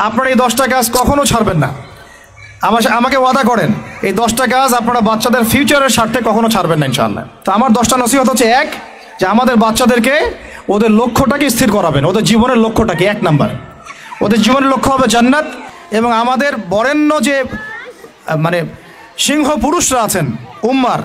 আপনারা এই 10টা কাজ কখনো ছাড়বেন না। আমাকে ওয়াদা করেন এই 10টা কাজ আপনারা বাচ্চাদের ফিউচারের স্বার্থে কখনো ছাড়বেন না ইনশাআল্লাহ। তো আমার 10টা নসিহত হচ্ছে, এক, যে আমাদের বাচ্চাদেরকে ওদের লক্ষ্যটাকে স্থির করাবেন। ওদের জীবনের লক্ষ্যটাকে 1 নাম্বার, ওদের জীবনের লক্ষ্য হবে জান্নাত। এবং আমাদের বরেণ্য যে মানে সিংহ পুরুষরা আছেন উম্মার,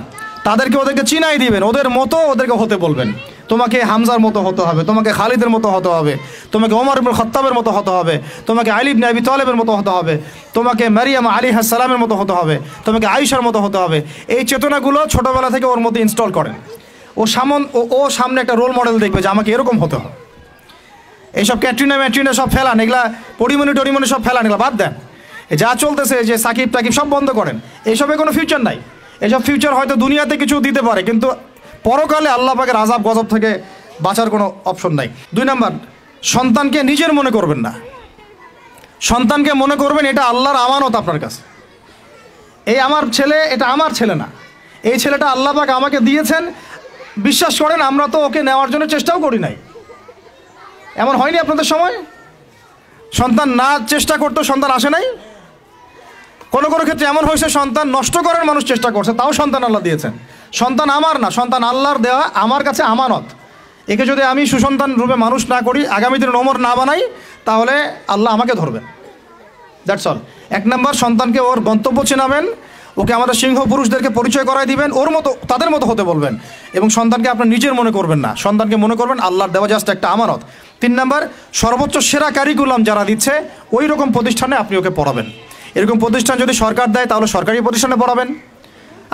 ওদেরকে চিনাই দিবেন, ওদের মতো ওদেরকে হতে বলবেন। তোমাকে হামজার মতো হতে হবে, তোমাকে খালিদের মতো হতে হবে, তোমাকে ওমর ইবনে খাত্তাবের মতো হতে হবে, তোমাকে আলী ইবনে আবি তালেবের মতো হতে হবে, তোমাকে মারিয়াম আলাইহিস সালামের মতো হতে হবে, তোমাকে আয়েশার মতো হতে হবে। এই চেতনাগুলো ছোটোবেলা থেকে ওর মধ্যে ইনস্টল করেন। ও সামনে একটা রোল মডেল দেখবে যে আমাকে এরকম হতে হবে। এইসব ক্যাটরিনা সব ফেলান, এগুলা টরিমনি সব ফেলান, এগুলো বাদ দেন। যা চলতেছে যে সাকিব টাকিব সব বন্ধ করেন। এইসবে কোনো ফিউচার নাই। এসব ফিউচার হয়তো দুনিয়াতে কিছু দিতে পারে, কিন্তু পরকালে আল্লাহ পাকের আযাব গজব থেকে বাঁচার কোনো অপশন নাই। 2 নাম্বার, সন্তানকে নিজের মনে করবেন না। সন্তানকে মনে করবেন এটা আল্লাহর আমানত আপনার কাছে। এই আমার ছেলে, এটা আমার ছেলে না, এই ছেলেটা আল্লাহ পাক আমাকে দিয়েছেন। বিশ্বাস করেন আমরা তো ওকে নেওয়ার জন্য চেষ্টাও করি নাই। এমন হয়নি আপনাদের সময়? সন্তান না চেষ্টা করতো সন্তান আসে নাই? কোনো ক্ষেত্রে এমন হয়েছে সন্তান নষ্ট করার মানুষ চেষ্টা করছে, তাও সন্তান আল্লাহ দিয়েছেন। সন্তান আমার না, সন্তান আল্লাহর দেওয়া, আমার কাছে আমানত। একে যদি আমি সুসন্তান রূপে মানুষ না করি, আগামী দিনে ওমর না বানাই, তাহলে আল্লাহ আমাকে ধরবেন। That's all. 1 নাম্বার, সন্তানকে ওর গন্তব্য চেনাবেন, ওকে আমাদের সিংহ পুরুষদেরকে পরিচয় করাই দিবেন, ওর মতো তাদের মতো হতে বলবেন। এবং সন্তানকে আপনার নিজের মনে করবেন না, সন্তানকে মনে করবেন আল্লাহর দেওয়া জাস্ট একটা আমানত। 3 নাম্বার, সর্বোচ্চ সেরা কারিকুলাম যারা দিচ্ছে ওই রকম প্রতিষ্ঠানে আপনি ওকে পড়াবেন। এরকম প্রতিষ্ঠান যদি সরকার দেয় তাহলে সরকারি প্রতিষ্ঠানে পড়াবেন,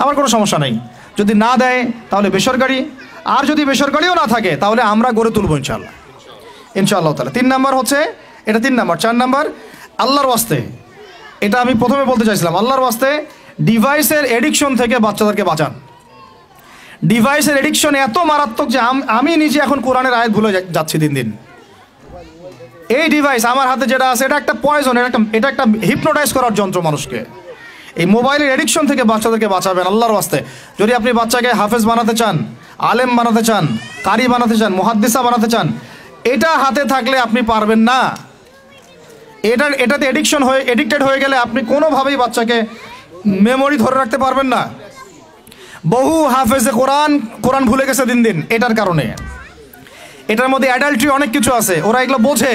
আমার কোনো সমস্যা নেই। যদি না দেয় তাহলে বেসরকারি, আর যদি বেসরকারিও না থাকে তাহলে আমরা গড়ে তুলব ইনশাআল্লাহ তাআলা। 3 নাম্বার হচ্ছে এটা, 3 নাম্বার। 4 নাম্বার, আল্লাহর ওয়াস্তে, এটা আমি প্রথমে বলতে চাইছিলাম, আল্লাহর ওয়াস্তে ডিভাইসের এডিকশন থেকে বাচ্চাদেরকে বাঁচান। ডিভাইসের এডিকশন এত মারাত্মক যে আমি নিজে এখন কোরআনের আয়াত ভুলে যাচ্ছি দিন দিন। এই ডিভাইস আমার হাতে যেটা আছে এটা একটা পয়জন, এটা একটা হিপনোটাইজ করার যন্ত্র মানুষকে। এই মোবাইলের এডিকশন থেকে বাচ্চাদেরকে বাঁচাবেন আল্লাহর ওয়াস্তে। যদি আপনি বাচ্চাকে হাফেজ বানাতে চান, আলেম বানাতে চান, কারি বানাতে চান, মুহাদ্দিসা বানাতে চান, এটা হাতে থাকলে আপনি পারবেন না। এটাতে এডিক্টেড হয়ে গেলে আপনি কোনোভাবেই বাচ্চাকে মেমোরি ধরে রাখতে পারবেন না। বহু হাফেজে কোরআন ভুলে গেছে দিন দিন এটার কারণে। এটার মধ্যে অ্যাডাল্ট্রি অনেক কিছু আছে, ওরা এগুলো বোঝে,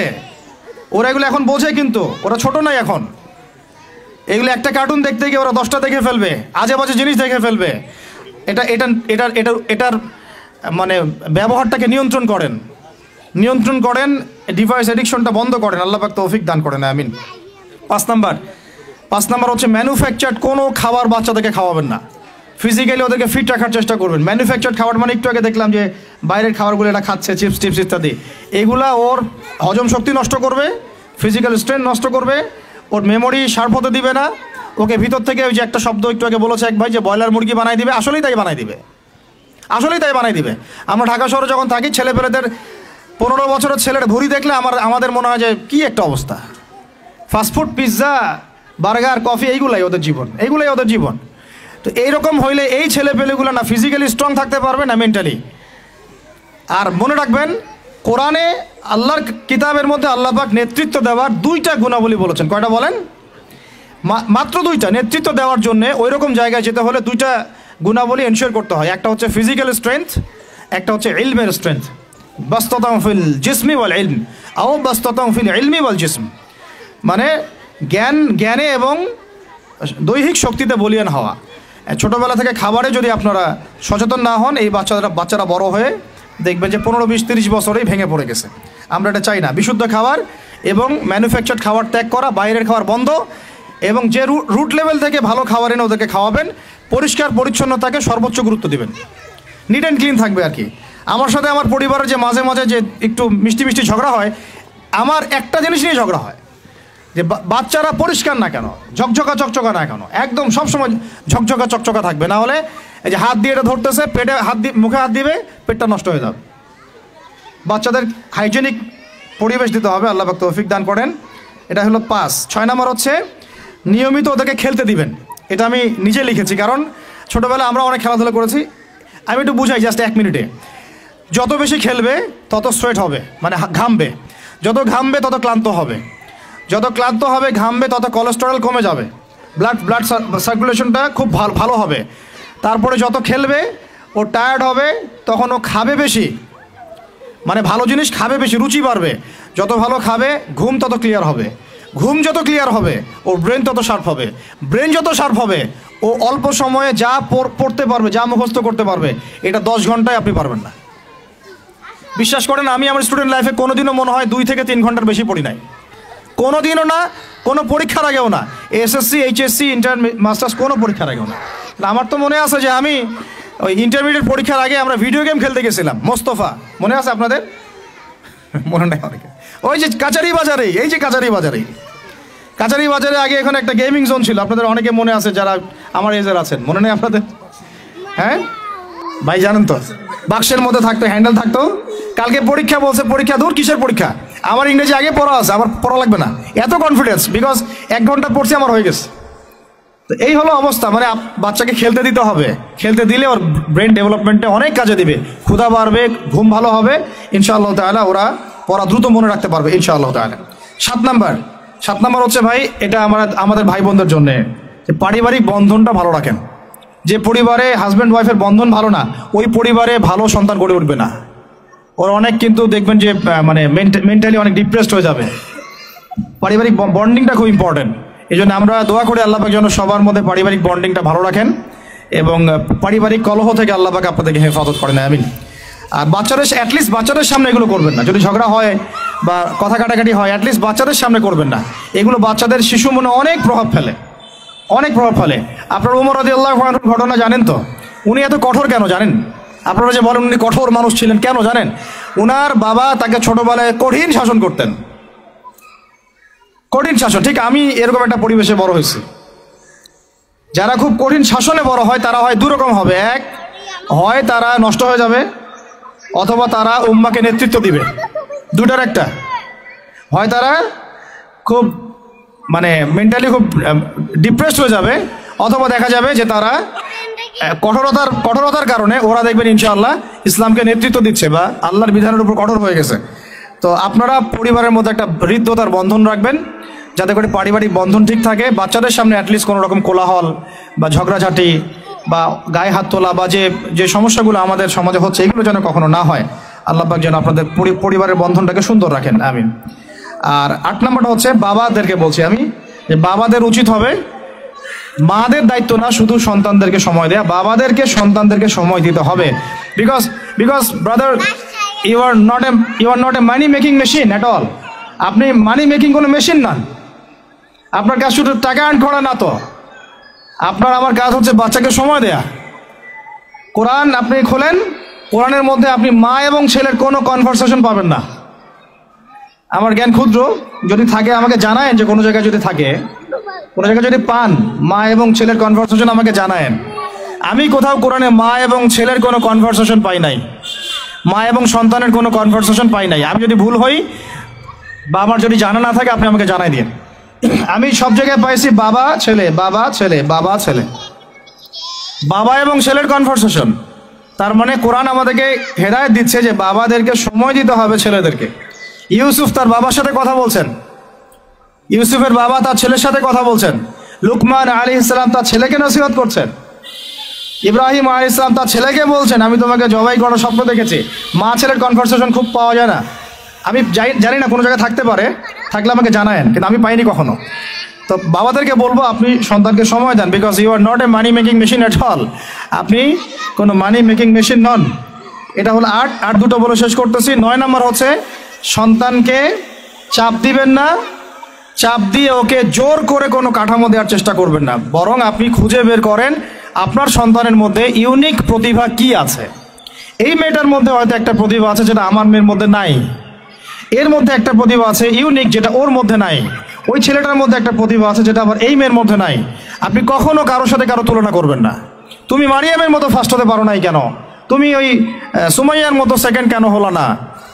ওরা এগুলো এখন বোঝে, কিন্তু ওরা ছোট নাই এখন। এগুলো একটা কার্টুন দেখতে গিয়ে ওরা 10টা দেখে ফেলবে, আজে বাজে জিনিস দেখে ফেলবে। এটার মানে ব্যবহারটাকে নিয়ন্ত্রণ করেন, ডিভাইস এডিকশনটা বন্ধ করেন। আল্লাহ পাক তৌফিক দান করেন, আমিন। 5 নাম্বার হচ্ছে ম্যানুফ্যাকচার্ড কোনো খাবার বাচ্চাদেরকে খাওয়াবেন না। ফিজিক্যালি ওদেরকে ফিট রাখার চেষ্টা করবেন। ম্যানুফ্যাকচার্ড খাবার মানে একটু আগে দেখলাম যে বাইরের খাবারগুলো এটা খাচ্ছে, চিপস টিপস ইত্যাদি, এগুলা ওর হজম শক্তি নষ্ট করবে, ফিজিক্যাল স্ট্রেংথ নষ্ট করবে, ওর মেমোরি শার্প হতে দিবে না। ওকে ভিতর থেকে ওই যে একটা শব্দ একটু আগে বলেছে এক ভাই যে ব্রয়লার মুরগি বানাই দিবে, আসলেই তাই বানাই দিবে। আমরা ঢাকা শহরে যখন থাকি, ছেলেপেলেদের 15 বছরের ছেলের ভুঁড়ি দেখলে আমাদের মনে হয় যে কী একটা অবস্থা। ফাস্টফুড, পিৎজা, বার্গার, কফি, এইগুলাই ওদের জীবন। তো এইরকম হইলে এই ছেলেপেলেগুলো না ফিজিক্যালি স্ট্রং থাকতে পারবে না মেন্টালি। আর মনে রাখবেন, কোরআনে আল্লাহর কিতাবের মধ্যে আল্লাহ পাক নেতৃত্ব দেওয়ার 2টা গুণাবলী বলেছেন। কয়টা বলেন? মাত্র 2টা। নেতৃত্ব দেওয়ার জন্য ওই রকম জায়গায় যেতে হলে 2টা গুণাবলী এনশিওর করতে হয়। একটা হচ্ছে ফিজিক্যাল স্ট্রেংথ, একটা হচ্ছে ইলমের স্ট্রেংথ। বাসতাতাম ফিল জিসমি ওয়াল ইলম আও বাসতাতাম ফিল ইলমি ওয়াল জিসম, মানে জ্ঞানে এবং দৈহিক শক্তিতে বলিয়ান হওয়া। ছোটোবেলা থেকে খাবারে যদি আপনারা সচেতন না হন, এই বাচ্চারা বড় হয়ে দেখবেন যে 15, 20, 30 বছরেই ভেঙে পড়ে গেছে। আমরা এটা চাই না। বিশুদ্ধ খাবার এবং ম্যানুফ্যাকচার্ড খাবার ত্যাগ করা, বাইরের খাবার বন্ধ, এবং যে রুট লেভেল থেকে ভালো খাবার এনে ওদেরকে খাওয়াবেন। পরিষ্কার পরিচ্ছন্নতাকে সর্বোচ্চ গুরুত্ব দিবেন, নিট অ্যান্ড ক্লিন থাকবে আর কি। আমার সাথে আমার পরিবারের যে মাঝে মাঝে যে একটু মিষ্টি ঝগড়া হয়, আমার একটা জিনিস নিয়ে ঝগড়া হয় যে বাচ্চারা পরিষ্কার না কেন, চকচকা না কেন, একদম সবসময় চকচকা থাকবে। না হলে এই যে হাত দিয়ে এটা ধরতেছে, মুখে হাত দিবে, পেটটা নষ্ট হয়ে যাবে। বাচ্চাদের হাইজেনিক পরিবেশ দিতে হবে, আল্লাহ পাক তৌফিক দান করেন। এটা হলো 5। 6 নাম্বার হচ্ছে নিয়মিত ওদেরকে খেলতে দিবেন। এটা আমি নিজে লিখেছি, কারণ ছোটোবেলায় আমরা অনেক খেলাধুলা করেছি। আমি একটু বুঝাই জাস্ট 1 মিনিটে। যত বেশি খেলবে তত সোয়েট হবে, মানে ঘামবে, যত ঘামবে তত ক্লান্ত হবে। যত ক্লান্ত হবে, ঘামবে, তত কোলেস্টেরল কমে যাবে, ব্লাড সার্কুলেশনটা খুব ভালো হবে। তারপরে যত খেলবে, ও টায়ার্ড হবে, তখন ও খাবে বেশি, মানে ভালো জিনিস খাবে বেশি, রুচি বাড়বে। যত ভালো খাবে, ঘুম তত ক্লিয়ার হবে, ঘুম যত ক্লিয়ার হবে, ওর ব্রেন তত শার্প হবে, ব্রেন যত শার্প হবে, ও অল্প সময়ে যা পড়তে পারবে, যা মুখস্থ করতে পারবে, এটা 10 ঘন্টায় আপনি পারবেন না। বিশ্বাস করেন, আমি আমার স্টুডেন্ট লাইফে কোনোদিনও মনে হয় 2 থেকে 3 ঘন্টার বেশি পড়ি নাই, কোনোদিনও না, কোনো পরীক্ষার আগেও না, এসএসসি, এইচএসসি, ইন্টার, মাস্টার্স, কোনো পরীক্ষার আগেও না। আমার তো মনে আছে যে আমি ওই ইন্টারমিডিয়েট পরীক্ষার আগে আমরা ভিডিও গেম খেলতে গেছিলাম, মোস্তফা, মনে আছে আপনাদের? মনে নেই অনেকে। ওই যে কাচারি বাজারে, এই যে কাচারি বাজারে আগে এখানে একটা গেমিং জোন ছিল, আপনাদের অনেকে মনে আছে যারা আমার এজের আছেন, মনে নেই আপনাদের? হ্যাঁ ভাই, জানেন তো, বাক্সের মধ্যে থাকতো, হ্যান্ডেল থাকতো। কালকে পরীক্ষা বলছে, পরীক্ষা দূর, কিসের পরীক্ষা? আমার ইংরেজি আগে পড়া আছে, আমার পড়া লাগবে না, এত কনফিডেন্স, বিকজ 1 ঘন্টা পড়ছি, আমার হয়ে গেছে। তো এই হলো অবস্থা, মানে বাচ্চাকে খেলতে দিতে হবে, খেলতে দিলে ওর ব্রেন ডেভেলপমেন্টে অনেক কাজে দিবে, ক্ষুধা বাড়বে, ঘুম ভালো হবে, ইনশাআল্লাহ তাআলা ওরা পড়া দ্রুত মনে রাখতে পারবে ইনশাআল্লাহ তাআলা। 7 নাম্বার হচ্ছে ভাই, এটা আমাদের ভাই বোনদের জন্য, যে পারিবারিক বন্ধনটা ভালো রাখেন। যে পরিবারে হাজব্যান্ড ওয়াইফের বন্ধন ভালো না, ওই পরিবারে ভালো সন্তান গড়ে উঠবে না। ওর অনেক কিন্তু দেখবেন যে মানে মেন্টালি অনেক ডিপ্রেসড হয়ে যাবে। পারিবারিক বন্ডিংটা খুব ইম্পর্টেন্ট। এই জন্য আমরা দোয়া করি আল্লাহ পাক যেন সবার মধ্যে পারিবারিক বন্ডিংটা ভালো রাখেন এবং পারিবারিক কলহ থেকে আল্লাহ পাক আপনাদেরকে হেফাজত করেন, আমিন। আর অ্যাটলিস্ট বাচ্চাদের সামনে এগুলো করবেন না। যদি ঝগড়া হয় বা কথা কাটাকাটি হয়, অ্যাটলিস্ট বাচ্চাদের সামনে করবেন না। এগুলো বাচ্চাদের শিশু মনে অনেক প্রভাব ফেলে। আপনার উমর রাদিয়াল্লাহু আনহুর ঘটনা জানেন তো? উনি এত কঠোর কেন জানেন? আপনারা যে বলেন উনি কঠোর মানুষ ছিলেন, কেন জানেন? উনার বাবা তাকে ছোটবেলায় কঠিন শাসন করতেন, কঠিন শাসন। ঠিক আমি এরকম একটা পরিবেশে বড় হয়েছি। যারা খুব কঠিন শাসনে বড় হয় তারা হয় দুরকম হবে। এক, হয় তারা নষ্ট হয়ে যাবে, অথবা তারা উম্মাকে নেতৃত্ব দিবে। দুটার একটা, হয় তারা খুব মানে মেন্টালি খুব ডিপ্রেসড হয়ে যাবে, অথবা দেখা যাবে যে তারা কঠোরতার কারণে ওরা দেখবেন ইনশাআল্লাহ ইসলামকে নেতৃত্ব দিচ্ছে বা আল্লাহর বিধানের উপর কঠোর হয়ে গেছে। তো আপনারা পরিবারের মধ্যে একটা হৃদ্যতার বন্ধন রাখবেন, যাতে করে পারিবারিক বন্ধন ঠিক থাকে। বাচ্চাদের সামনে অ্যাটলিস্ট কোনো রকম কোলাহল বা ঝগড়াঝাটি বা গায়ে হাত তোলা বা যে সমস্যাগুলো আমাদের সমাজে হচ্ছে, এগুলো যেন কখনো না হয়। আল্লাহ পাক যেন আপনাদের পরিবারের বন্ধনটাকে সুন্দর রাখেন, আমিন। আর 8 নম্বরটা হচ্ছে বাবাদেরকে বলছি আমি, যে বাবাদের উচিত হবে, মাদের দায়িত্ব না শুধু সন্তানদেরকে সময় দেয়া, বাবাদেরকে সন্তানদেরকে সময় দিতে হবে। Because brother, you are not a money making machine at all. আপনি মানি মেকিং কোনো মেশিন নন। আপনার কাজ শুধু টাকা আর্ন করা না, তো আপনার আমার কাজ হচ্ছে বাচ্চাকে সময় দেয়া। কোরআন আপনি খোলেন, কোরআনের মধ্যে আপনি মা এবং ছেলের কোনো কনভারসেশন পাবেন না। আমার জ্ঞান ক্ষুদ্র, যদি থাকে আমাকে জানায়েন, যে কোনো জায়গায় যদি থাকে, কোনো জায়গায় যদি পান মা এবং ছেলের কনভারসেশন আমাকে জানায়েন। আমি কোথাও কোরআনে মা এবং ছেলের কোনো কনভারসেশন পাই নাই, মা এবং সন্তানের কোনো কনভারসেশন পাই নাই। আমি যদি ভুল হই বা আমার যদি জানা না থাকে, আপনি আমাকে জানাই দিন। আমি সব জায়গায় পাইছি বাবা ছেলে, বাবা ছেলে, বাবা ছেলে, বাবা এবং ছেলের কনভারসেশন। তার মানে কোরআন আমাদেরকে হেদায়েত দিচ্ছে যে বাবাদেরকে সময় দিতে হবে ছেলেদেরকে। ইউসুফ তার বাবার সাথে কথা বলছেন, ইউসুফের বাবা তার ছেলের সাথে কথা বলছেন, লুকমান আলাইহিস সালাম তার ছেলেকে নসিহত করছেন, ইব্রাহিম আলাইহিস সালাম তার ছেলেকে বলছেন আমি তোমাকে জবাই করার স্বপ্ন দেখেছি। মা ছেলের কনভারসেশন খুব পাওয়া যায় না। আমি জানি না, কোনো জায়গায় থাকতে পারে, থাকলে আমাকে জানায়েন, কিন্তু আমি পাইনি কখনো। তো বাবাদেরকে বলবো আপনি সন্তানকে সময় দেন, because you are not a money making machine at all. আপনি কোনো মানি মেকিং মেশিন নন। এটা হলো 8 দুটো বলে শেষ করতেছি। 9 নম্বর হচ্ছে সন্তানকে চাপ দিবেন না, চাপ দিয়ে ওকে জোর করে কোনো কাঠামো দেওয়ার চেষ্টা করবেন না। বরং আপনি খুঁজে বের করেন আপনার সন্তানের মধ্যে ইউনিক প্রতিভা কি আছে। এই মেয়েটার মধ্যে হয়তো একটা প্রতিভা আছে যেটা আমার মেয়ের মধ্যে নাই, এর মধ্যে একটা প্রতিভা আছে ইউনিক যেটা ওর মধ্যে নাই, ওই ছেলেটার মধ্যে একটা প্রতিভা আছে যেটা আবার এই মেয়ের মধ্যে নাই। আপনি কখনো কারোর সাথে কারো তুলনা করবেন না। তুমি মারিয়ামের মতো ফার্স্ট হতে পারো নাই কেন, তুমি ওই সুমাইয়ার মতো সেকেন্ড কেন হলো না,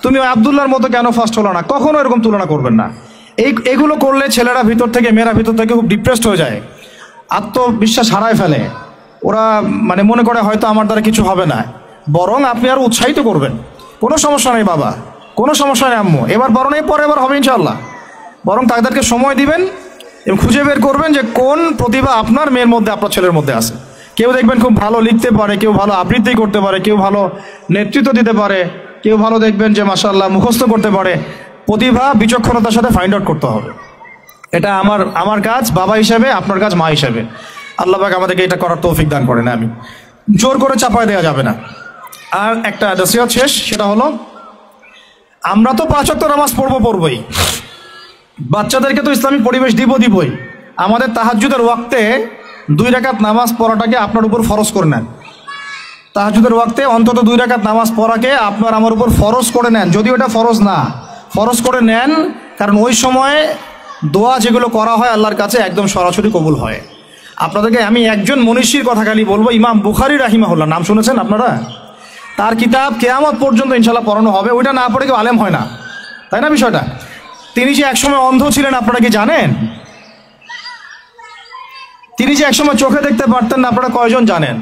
তুমি ওই আবদুল্লাহর মতো কেন ফার্স্ট হলো না, কখনো এরকম তুলনা করবেন না। এগুলো করলে ছেলেরা ভিতর থেকে, মেয়েরা ভিতর থেকে খুব ডিপ্রেসড হয়ে যায়, আত্মবিশ্বাস হারায় ফেলে। ওরা মানে মনে করে হয়তো আমার দ্বারা কিছু হবে না। বরং আপনি আরো উৎসাহিত করবেন, কোনো সমস্যা নেই বাবা, কোনো সমস্যা নেই আম্মু, এবার বড় নেই পরে এবার হবে ইনশাল্লাহ। বরং তাদেরকে সময় দিবেন এবং খুঁজে বের করবেন যে কোন প্রতিভা আপনার মেয়ের মধ্যে, আপনার ছেলের মধ্যে আছে। কেউ দেখবেন খুব ভালো লিখতে পারে, কেউ ভালো আবৃত্তি করতে পারে, কেউ ভালো নেতৃত্ব দিতে পারে, কেউ ভালো দেখবেন যে মাশাআল্লাহ মুখস্থ করতে পারে। প্রতিভা বিচক্ষণতার সাথে ফাইন্ড আউট করতে হবে। এটা আমার কাজ বাবা হিসেবে, আপনার কাজ মা হিসেবে। আল্লাহ পাক আমাদেরকে এটা করার তৌফিক দান করেন। আমি জোর করে চাপায় দেওয়া যাবে না। আর একটা নসিহত শেষ, সেটা হলো আমরা তো 5 ওয়াক্ত নামাজ পড়বই, বাচ্চাদেরকে তো ইসলামিক পরিবেশ দিবই। আমাদের তাহাজ্জুদের ওয়াক্তে 2 রাকাত নামাজ পড়াটাকে আপনার উপর ফরজ করে নেন। তাহাজ্জুদের ওয়াক্তে অন্তত 2 রাকাত নামাজ পড়াকে আপনার আমার উপর ফরজ করে নেন। যদিও এটা ফরজ না, ফরজ করে নেন, কারণ ওই সময়ে দোয়া যেগুলো করা হয় আল্লাহর কাছে একদম সরাসরি কবুল হয়। আপনাদেরকে আমি একজন মনীষীর কথা খালি বলবো, ইমাম বুখারী রাহিমাহুল্লাহ, নাম শুনেছেন আপনারা? তার কিতাব কিয়ামত পর্যন্ত ইনশাআল্লাহ পড়ানো হবে। ওইটা না পড়ে কেউ আলেম হয় না, তাই না বিষয়টা? তিনি যে একসময় অন্ধ ছিলেন আপনারা কি জানেন? তিনি যে একসময় চোখে দেখতে পারতেন না আপনারা কয়জন জানেন?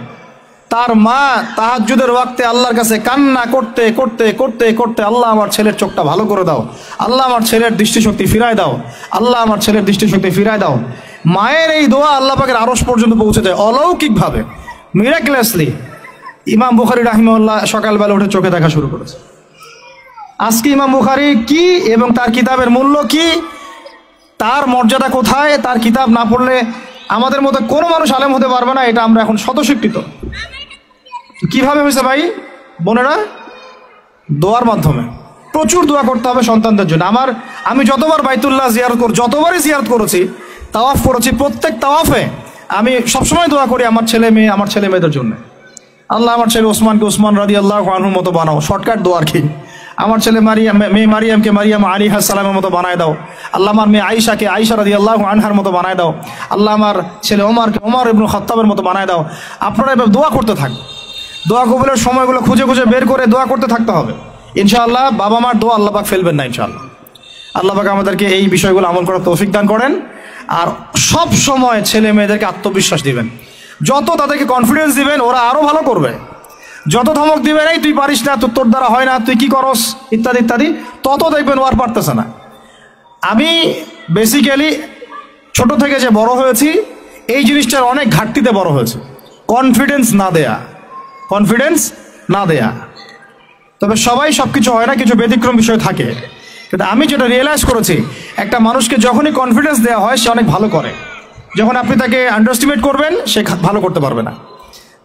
তার মা তাহাজ্জুদের ওয়াক্তে আল্লাহর কাছে কান্না করতে করতে করতে করতে, আল্লাহ আমার ছেলের চোখটা ভালো করে দাও, আল্লাহ আমার ছেলের দৃষ্টিশক্তি ফিরায় দাও, আল্লাহ আমার ছেলের দৃষ্টিশক্তি ফিরায় দাও। মায়ের এই দোয়া আল্লাহ পাকের আরশ পর্যন্ত পৌঁছে যায় অলৌকিকভাবে, মিরাকুলাসলি। ইমাম বুখারী রাহিমাহুল্লাহ সকালবেলা উঠে চোখে দেখা শুরু করেছে। আজকে ইমাম বুখারী কি এবং তার কিতাবের মূল্য কি, তার মর্যাদা কোথায়, তার কিতাব না পড়লে আমাদের মধ্যে কোনো মানুষ আলেম হতে পারবে না, এটা আমরা এখন স্বতঃস্বীকৃত। কিভাবে হয়েছে ভাই বোনেরা? দোয়ার মাধ্যমে। প্রচুর দোয়া করতে হবে সন্তানদের জন্য। আমি যতবার বাইতুল্লাহ যতবারই জিয়ারত করেছি, তাওয়াফ করেছি, প্রত্যেক তাওয়াফে আমি সবসময় দোয়া করি আমার ছেলে মেয়েদের জন্য। আল্লাহ আমার ছেলে ওসমানকে ওসমান রাদিয়াল্লাহু আনহুর মতো বানাও। শর্টকাট দোয়ার কি? আমার ছেলে মেয়ে মারিয়ামকে মারিয়াম আলাইহিস সালামের মতো বানায় দাও। আল্লাহ আমার মেয়ে আয়েশাকে আয়েশা রাদিয়াল্লাহু আনহার মতো বানায় দাও। আল্লাহ আমার ছেলে ওমরকে ওমর ইবনে খাত্তাবের মতো বানায় দাও। আপনারা এভাবে দোয়া করতে থাকুন। দোয়া কবুলের সময়গুলো খুঁজে খুঁজে বের করে দোয়া করতে থাকতে হবে ইনশাআল্লাহ। বাবা মার দোয়া আল্লাহ পাক ফেলবেন না ইনশাআল্লাহ। আল্লাহ পাক আমাদেরকে এই বিষয়গুলো আমল করার তৌফিক দান করেন। আর সব সময় ছেলে মেয়েদেরকে আত্মবিশ্বাস দিবেন। যত তাদেরকে কনফিডেন্স দিবেন ওরা আরো ভালো করবে। যত ধমক দিবেন এই তুই পারিস না, তোর দ্বারা হয় না, তুই কি করস, ইত্যাদি ইত্যাদি, তত দেখবেন ও আর পারতেছে না। আমি বেসিক্যালি ছোট থেকে যে বড় হয়েছি এই জিনিসটার অনেক ঘাটতিতে বড় হয়েছে। কনফিডেন্স না দেয়া। তবে সবাই সবকিছু হয় না, কিছু ব্যতিক্রম বিষয় থাকে। কিন্তু আমি যেটা রিয়েলাইজ করেছি, একটা মানুষকে যখনই কনফিডেন্স দেওয়া হয় সে অনেক ভালো করে। যখন আপনি তাকে আন্ডারস্টিমেট করবেন সে ভালো করতে পারবে না।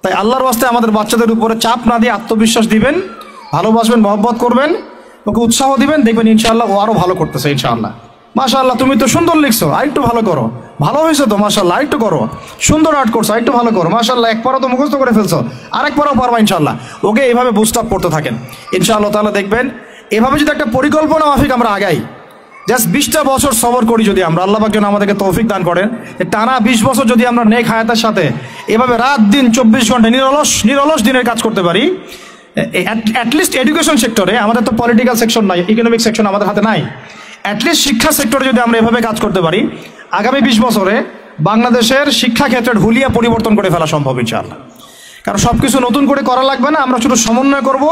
তাই আল্লাহর ওয়াস্তে আমাদের বাচ্চাদের উপরে চাপ না দিয়ে আত্মবিশ্বাস দিবেন, ভালোবাসবেন, মহব্বত করবেন, ওকে উৎসাহ দিবেন, দেখবেন ইনশাআল্লাহ ও আরো ভালো করতেছে ইনশাআল্লাহ। মাশাআল্লাহ তুমি তো সুন্দর লিখছো, আরেকটু ভালো করো, ভালো হয়েছে তো মাশাআল্লাহ, আরেকটু করো, সুন্দর আর্ট করছো, আরেকটু ভালো করো, মাশাআল্লাহ এক পারো তো মুখস্থ করে ফেলছো, আরেক পারো পারবা ইনশাআল্লাহ। ওকে এইভাবে বুস্ট আপ করতে থাকেন ইনশাআল্লাহ তাআলা। দেখবেন এভাবে যদি একটা পরিকল্পনা মাফিক আমরা আগাই, জাস্ট 20টা বছর সবর করি যদি আমরা, আল্লাহ পাক যেন আমাদেরকে তৌফিক দান করেন, টানা 20 বছর যদি আমরা নেক হায়াতের সাথে এভাবে রাত দিন 24 ঘন্টা নিরলস দিনের কাজ করতে পারি, অ্যাটলিস্ট এডুকেশন সেক্টরে, আমাদের তো পলিটিক্যাল সেকশন নাই, ইকোনমিক সেকশন আমাদের হাতে নাই, অ্যাটলিস্ট শিক্ষা সেক্টরে যদি আমরা এভাবে কাজ করতে পারি, আগামী 20 বছরে বাংলাদেশের শিক্ষা ক্ষেত্রের হুলিয়া পরিবর্তন করে ফেলা সম্ভব ইনশাআল্লাহ। কারণ সব কিছু নতুন করে করা লাগবে না, আমরা শুধু সমন্বয় করব,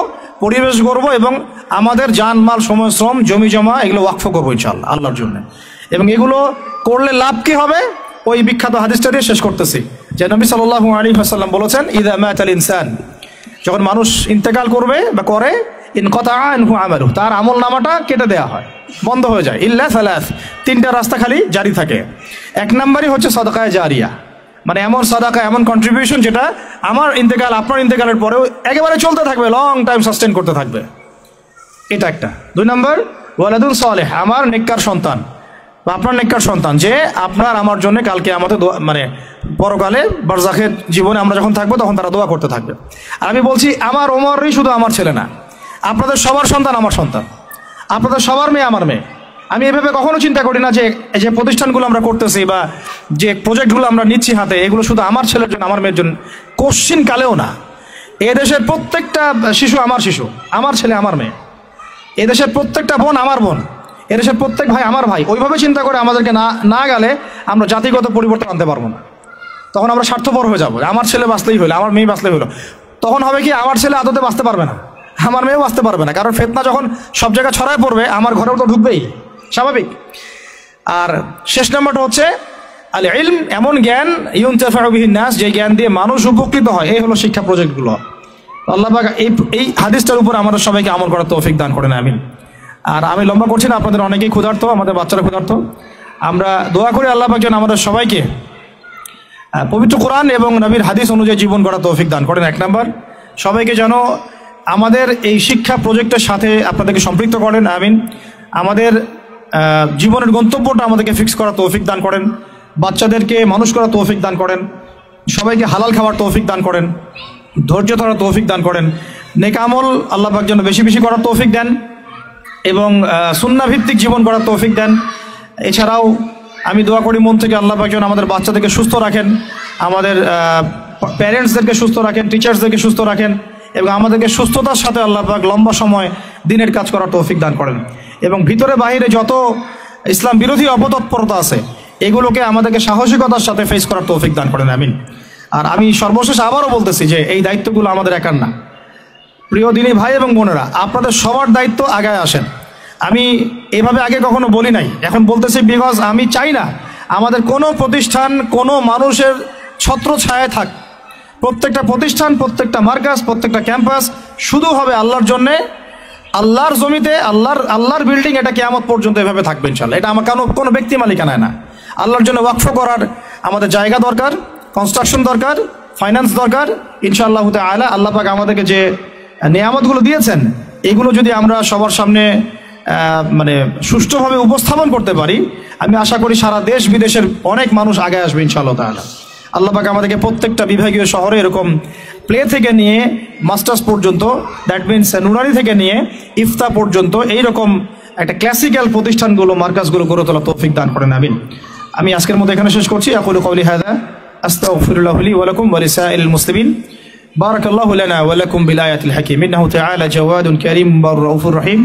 পরিবেশ করব এবং আমাদের জানমাল, সময়, শ্রম, জমি জমা এগুলো ওয়াকফ করবো ইনশাআল্লাহ আল্লাহর জন্য। এবং এগুলো করলে লাভ কি হবে? ওই বিখ্যাত হাদিসটা দিয়ে শেষ করতেছি, যে নবী সাল্লাল্লাহু আলাইহি ওয়াসাল্লাম বলেছেন, ইযা মাতাল ইনসান, যখন মানুষ ইন্তেকাল করবে বা করে, ইনকাতা আনহু আমালু, তার আমল নামাটা কেটে দেওয়া হয়, বন্ধ হয়ে যায়। ইল্লা সালাস, 3টা রাস্তা খালি জারি থাকে। 1 নম্বরই হচ্ছে সাদাকায়ে জারিয়া, মানে এমন সাদাকা, এমন কন্ট্রিবিউশন যেটা আমার ইন্তেকাল, আপনার ইন্তেকালের পরেও একেবারে চলতে থাকবে, লং টাইম সাস্টেন করতে থাকবে, এটা একটা। 2 নম্বর ওয়ালাদুন সালেহ, আমার নেককার সন্তান বা আপনার নেককার সন্তান, যে আপনার আমার জন্য কালকে আমাদের মানে পরকালে বারজাখের জীবনে আমরা যখন থাকবো তখন তারা দোয়া করতে থাকবে। আর আমি বলছি আমার ওমরই শুধু আমার ছেলে না, আপনাদের সবার সন্তান আমার সন্তান, আপনাদের সবার মেয়ে আমার মেয়ে। আমি এভাবে কখনো চিন্তা করি না যে প্রতিষ্ঠানগুলো আমরা করতেছি বা যে প্রজেক্টগুলো আমরা নিচ্ছি হাতে, এগুলো শুধু আমার ছেলের জন্য, আমার মেয়ের জন্য, কোশ্চিন কালেও না। এদেশের প্রত্যেকটা শিশু আমার শিশু, আমার ছেলে আমার মেয়ে। এদেশের প্রত্যেকটা বোন আমার বোন, এদেশের প্রত্যেক ভাই আমার ভাই। ওইভাবে চিন্তা করে আমাদেরকে না গেলে আমরা জাতিগত পরিবর্তন আনতে পারবো না। তখন আমরা স্বার্থপর হয়ে যাবো, আমার ছেলে বাঁচলেই হলো, আমার মেয়ে বাঁচলেই হলো। তখন হবে কি, আমার ছেলে আদতে বাঁচতে পারবে না, আমার মেয়েও বাঁচতে পারবে না, কারণ ফিতনা যখন সব জায়গায় ছড়ায় পড়বে আমার ঘরেও তো ঢুকবেই, স্বাভাবিক। আর শেষ নাম্বারটা হচ্ছে আল ইলম, এমন জ্ঞান ইউনতাফাউ বিহিন নাস, যে জ্ঞান দিয়ে মানুষ উপকৃত হয়। এই হলো শিক্ষা প্রজেক্টগুলো। আল্লাহ পাক এই হাদিসটার উপর আমাদের সবাইকে আমল করার তৌফিক দান করেন, আমিন। আর আমি লম্বা করছি না, আপনাদের অনেকেই ক্ষুধার্ত, আমাদের বাচ্চারা ক্ষুধার্ত। আমরা দোয়া করি আল্লাহ পাক যেন আমাদের সবাইকে পবিত্র কোরআন এবং নবীর হাদিস অনুযায়ী জীবন গড়ার তৌফিক দান করেন। এক নাম্বার, সবাইকে যেন আমাদের এই শিক্ষা প্রজেক্টের সাথে আপনাদেরকে সম্পৃক্ত করেন, আমিন। আমাদের জীবনের গন্তব্যটা আমাদেরকে ফিক্স করার তৌফিক দান করেন, বাচ্চাদেরকে মানুষ করার তৌফিক দান করেন, সবাইকে হালাল খাওয়ার তৌফিক দান করেন, ধৈর্য ধরার তৌফিক দান করেন, নেক আমল আল্লাহ পাক যেন বেশি বেশি করার তৌফিক দেন এবং সুন্নাহ ভিত্তিক জীবন করার তৌফিক দেন। এছাড়াও আমি দোয়া করি মন থেকে আল্লাহ পাক যেন আমাদের বাচ্চাদেরকে সুস্থ রাখেন, আমাদের প্যারেন্টসদেরকে সুস্থ রাখেন, টিচার্সদেরকে সুস্থ রাখেন এবং আমাদেরকে সুস্থতার সাথে আল্লাহ পাক লম্বা সময় দিনের কাজ করার তৌফিক দান করেন। এবং ভিতরে বাহিরে যত ইসলাম বিরোধী অপতৎপরতা আছে এগুলোকে আমাদেরকে সাহসিকতার সাথে ফেস করার তৌফিক দান করেন, আমিন। আর আমি সর্বশেষ আবারও বলতেছি যে এই দায়িত্বগুলো আমাদের একার না। প্রিয় দিনী ভাই এবং বোনেরা, আপনাদের সবার দায়িত্ব আগায় আসেন। আমি এভাবে আগে কখনো বলি নাই, এখন বলতেছি বিকজ আমি চাই না আমাদের কোনো প্রতিষ্ঠান কোনো মানুষের ছত্র ছায়ায় থাক। প্রত্যেকটা প্রতিষ্ঠান, প্রত্যেকটা মার্কাজ, প্রত্যেকটা ক্যাম্পাস শুধু হবে আল্লাহর জন্যে, আল্লাহর জমিতে, আল্লাহর বিল্ডিং, এটা কিয়ামত পর্যন্ত এভাবে থাকবে ইনশাআল্লাহ। এটা আমার কোনো ব্যক্তি মালিকানায় না। আল্লাহর জন্য ওয়াকফ করার আমাদের জায়গা দরকার, কনস্ট্রাকশন দরকার, ফাইন্যান্স দরকার। ইনশাআল্লাহ তাআলা আল্লাহ পাক আমাদেরকে যে নিয়ামতগুলো দিয়েছেন এগুলো যদি আমরা সবার সামনে মানে সুষ্ঠুভাবে উপস্থাপন করতে পারি, আমি আশা করি সারা দেশ বিদেশের অনেক মানুষ আগে আসবে ইনশাআল্লাহ তাআলা। আল্লাহ পাক আমাদেরকে প্রত্যেকটা বিভাগীয় শহরে এরকম প্লে থেকে নিয়ে মাস্টার্স পর্যন্ত, দ্যাট মিনস নুরানি থেকে নিয়ে ইফতা পর্যন্ত এইরকম একটা ক্লাসিক্যাল প্রতিষ্ঠানগুলো, মার্কাজগুলো গড়ে তোলা তৌফিক দান করেন, আমিন। আমি আজকের মতো এখানে শেষ করছি। আকুলু কওলি হাযা আস্তাগফিরুল্লাহ লি ওয়া লাকুম ওয়া লিসাইরিল মুসলিমিন। বারাকাল্লাহু লানা ওয়া লাকুম বিল আয়াতিল হাকীম। ইন্নাহু তাআলা জাওয়াদুন কারীম রাউফুর রহিম।